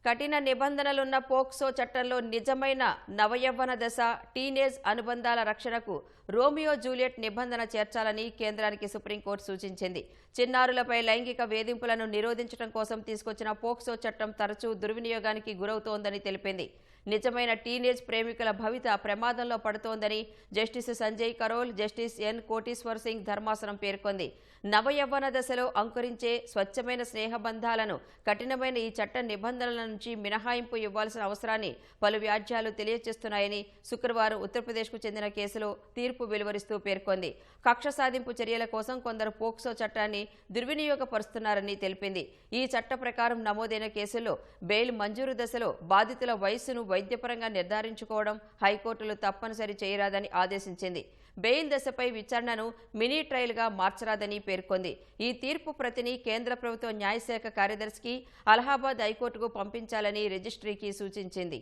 కఠిన నిబంధనలున్న పోక్సో చట్టంలో నిజమైన నవయవ్వన దశ, టీనేజ్ అనుబంధాల రక్షణకు రోమియో జూలియట్ నిబంధన చేర్చాలని కేంద్రానికి సుప్రీంకోర్టు సూచించింది. చిన్నారులపై లైంగిక వేధింపులను నిరోధించడం కోసం తీసుకొచ్చిన పోక్సో చట్టం తరచూ దుర్వినియోగానికి గురవుతోందని తెలిపింది. నిజమైన టీనేజ్ ప్రేమికుల భవిత ప్రమాదంలో పడుతోందని justice Sanjay Karol, justice N Kotiswar Singh ధర్మాసనం పేర్కొంది. నవయవ్వన దశలో అంకురించే స్వచ్ఛమైన స్నేహబంధాలను కఠినమైన ఈ చట్ట నిబంధనల నుంచి మినహాయింపు ఇవ్వాల్సిన అవసరాన్ని పలు వ్యాజ్యాలు తెలియజేస్తున్నాయని శుక్రవారం ఉత్తరప్రదేశ్కు చెందిన కేసులో తీర్పు వెలువరిస్తూ పేర్కొంది. కక్ష సాధింపు చర్యల కోసం కొందరు పోక్సో చట్టాన్ని దుర్వినియోగపరుస్తున్నారని తెలిపింది. ఈ చట్ట ప్రకారం నమోదైన కేసుల్లో బెయిల్ మంజూరు దశలో బాధితుల వయస్సును వైద్యపరంగా నిర్ధారించుకోవడం హైకోర్టులు తప్పనిసరి చేయరాదని ఆదేశించింది. బెయిల్ దశపై విచారణను మినీ ట్రయల్గా మార్చరాదని పేర్కొంది. ఈ తీర్పు ప్రతిని కేంద్ర ప్రభుత్వ న్యాయశాఖ కార్యదర్శికి, అలహాబాద్ హైకోర్టుకు పంపించాలని రిజిస్ట్రీకి సూచించింది.